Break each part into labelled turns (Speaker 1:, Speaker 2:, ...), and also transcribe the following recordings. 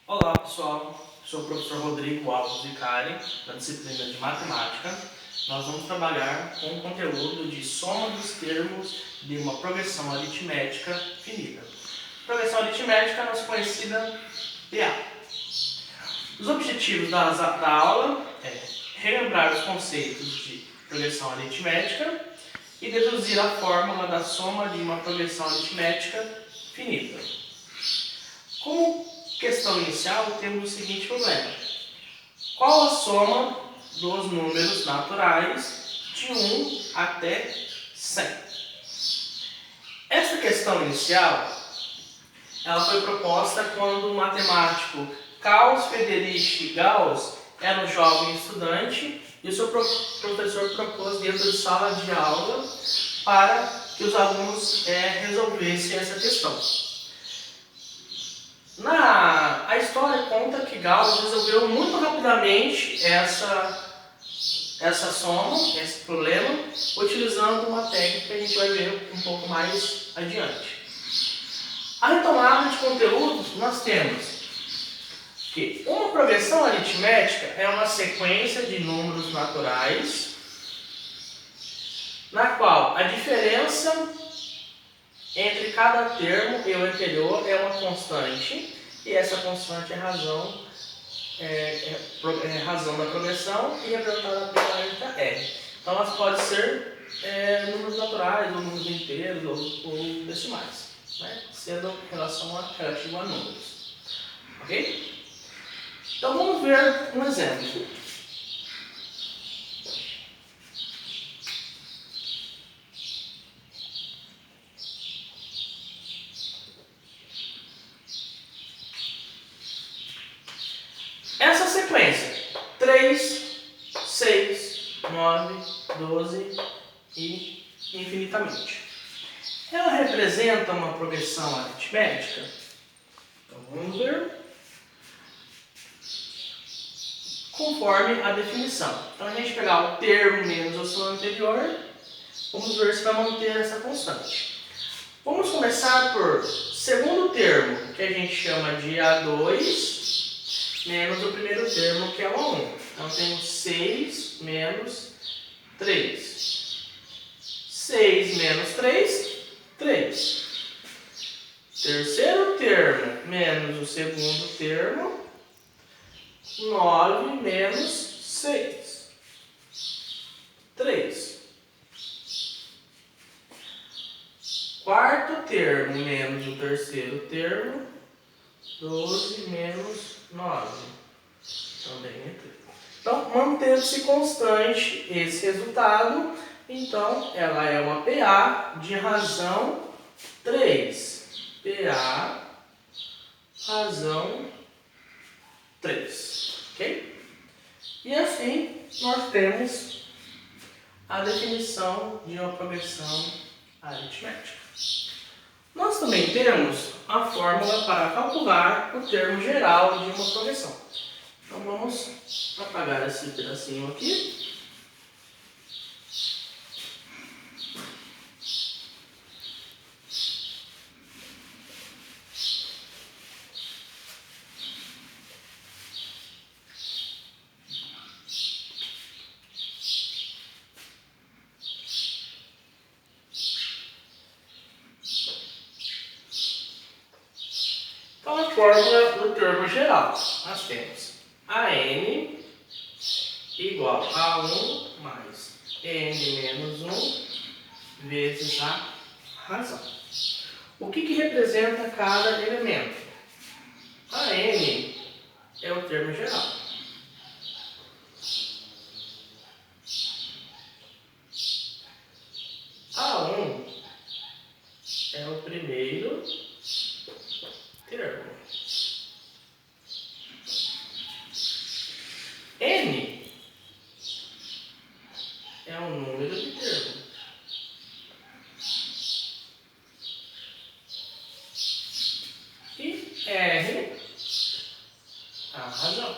Speaker 1: Olá pessoal, sou o professor Rodrigo Alves Vicari, da disciplina de Matemática. Nós vamos trabalhar com o conteúdo de soma dos termos de uma progressão aritmética finita. Progressão aritmética, nossa conhecida PA. Os objetivos da aula é relembrar os conceitos de progressão aritmética e deduzir a fórmula da soma de uma progressão aritmética finita. Como questão inicial, temos o seguinte problema: qual a soma dos números naturais de 1 até 100? Essa questão inicial ela foi proposta quando o matemático Carl Friedrich Gauss era um jovem estudante e o seu professor propôs dentro de sala de aula para que os alunos resolvessem essa questão. A história conta que Gauss resolveu muito rapidamente essa soma, esse problema, utilizando uma técnica que a gente vai ver um pouco mais adiante. A retomada de conteúdos, nós temos que uma progressão aritmética é uma sequência de números naturais na qual a diferença entre cada termo e o anterior é uma constante, e essa constante é razão da progressão e representada pela letra R. Então elas podem ser números naturais, ou números inteiros, ou decimais, né? Sendo relativo a números. Ok? Então vamos ver um exemplo. Essa sequência, 3, 6, 9, 12 e infinitamente. Ela representa uma progressão aritmética? Então vamos ver. Conforme a definição. Então a gente pegar o termo menos a sua anterior, vamos ver se vai manter essa constante. Vamos começar por segundo termo, que a gente chama de A2, menos o primeiro termo, que é o A1. Então temos 6 menos 3. 6 menos 3, 3. Terceiro termo menos o segundo termo, 9 menos 6, 3. Quarto termo menos o terceiro termo, 12 menos 9. Também é 3. Então, mantendo-se constante esse resultado, então ela é uma PA de razão 3. PA razão 3. Ok? E assim nós temos a definição de uma progressão aritmética. Nós também temos a fórmula para calcular o termo geral de uma progressão. Então vamos apagar esse pedacinho aqui. Então a fórmula do termo geral, nós temos AN igual a 1 mais N menos 1 vezes a razão. O que representa cada elemento? A N é o termo geral. A1 é o primeiro termo. N é o número de termo. E R a razão.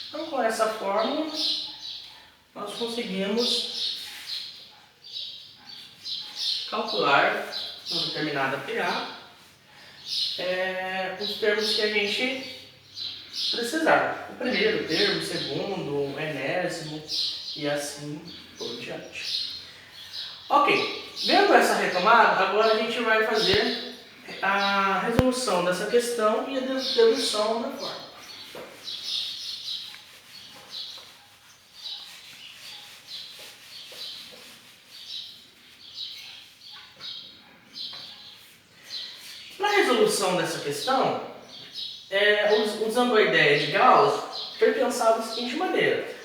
Speaker 1: Então, com essa fórmula, nós conseguimos calcular uma determinada PA os termos que a gente precisar. O primeiro termo, o segundo, o enésimo e assim por diante. Ok, vendo essa retomada, agora a gente vai fazer a resolução dessa questão e a dedução da forma. Para a resolução dessa questão, usando a ideia de Gauss, foi pensado da seguinte maneira.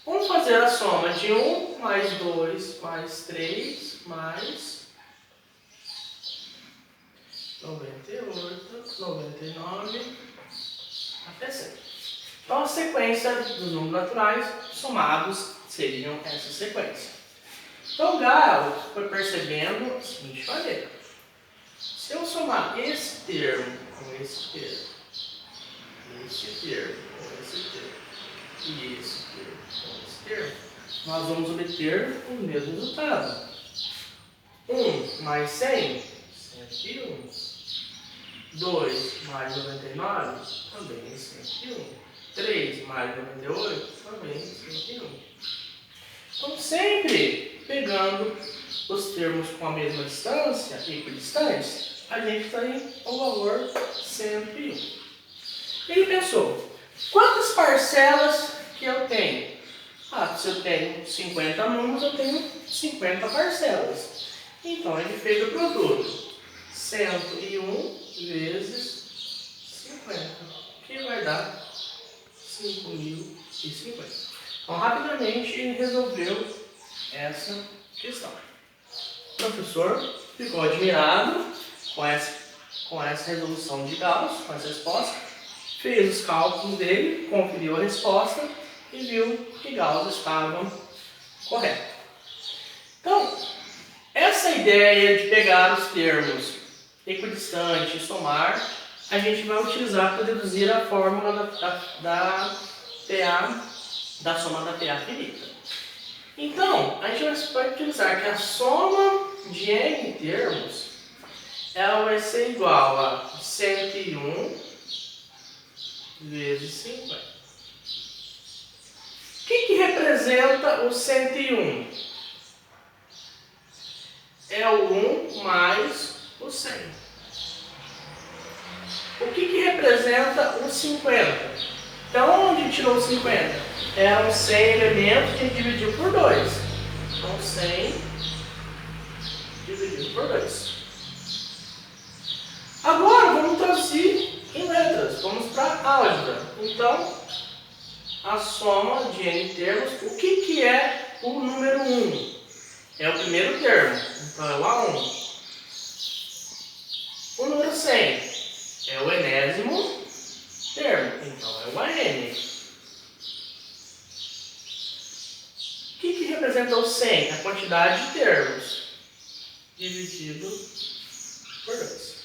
Speaker 1: Vamos fazer a soma de 1 mais 2 mais 3 mais 98, 99 até 100. Então, a sequência dos números naturais somados seriam essa sequência. Então, Gauss foi percebendo a seguinte maneira. Se eu somar esse termo com esse termo, esse termo com esse termo e esse termo com esse termo, nós vamos obter o mesmo resultado. 1 mais 100, 101. 2 mais 99, também 101. 3 mais 98, também 101. Então, sempre pegando os termos com a mesma distância, equidistantes, a gente tem o valor 101. Ele pensou, quantas parcelas que eu tenho? Se eu tenho 50 números, eu tenho 50 parcelas. Então, ele fez o produto. 101 vezes 50, que vai dar 5.050. Então, rapidamente, ele resolveu essa questão. O professor ficou admirado com essa resolução de Gauss, com essa resposta, fez os cálculos dele, conferiu a resposta e viu que Gauss estava correto. Então, essa ideia de pegar os termos equidistante e somar, a gente vai utilizar para deduzir a fórmula da soma da PA finita. Então, a gente vai utilizar que a soma de n termos ela vai ser igual a 101 vezes 50. O que representa o 101? É o 1 mais o 100. O que representa o 50? Então, onde tirou o 50? Eram 100 elementos que a gente dividiu por 2. Então, 100 dividido por 2. Agora, vamos traduzir em letras. Vamos para a álgebra. Então, a soma de n termos. O que é o número 1? É o primeiro termo. Então, é o A1. O número 100 é o enésimo termo, então é o AN. O que representa o 100? A quantidade de termos dividido por 2.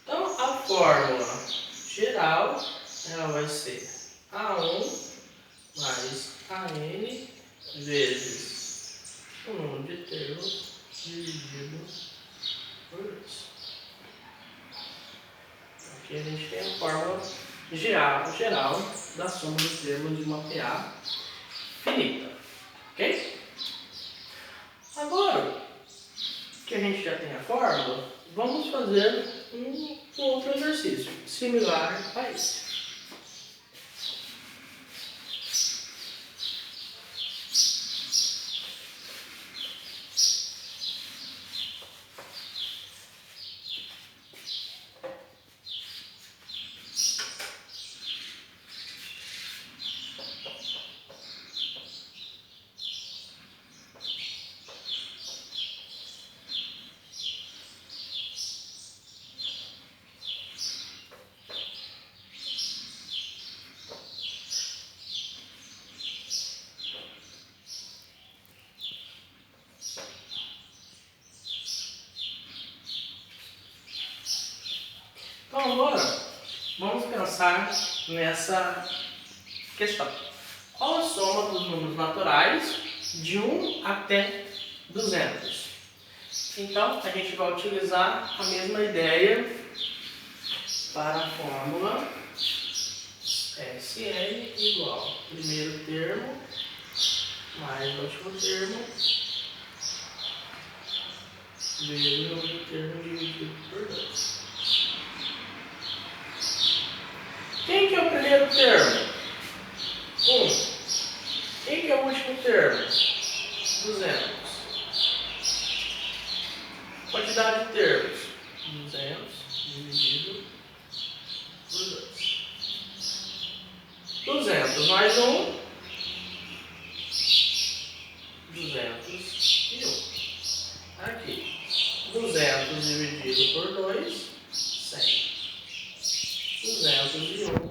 Speaker 1: Então, a fórmula geral ela vai ser A1 mais AN vezes o número de termos dividido por 2. Aqui a gente tem a fórmula geral da soma dos termos de uma PA finita. Ok? Agora que a gente já tem a fórmula, vamos fazer um outro exercício similar a esse. Então agora, vamos pensar nessa questão. Qual a soma dos números naturais de 1 até 200? Então, a gente vai utilizar a mesma ideia para a fórmula SL igual primeiro termo mais o último termo vezes o último termo dividido por 2. Quem que é o primeiro termo? 1. Quem que é o último termo? 200. Quantidade de termos? 200 dividido por 2. 200 mais 1. 201. Aqui. 200 dividido por 2, 100. 201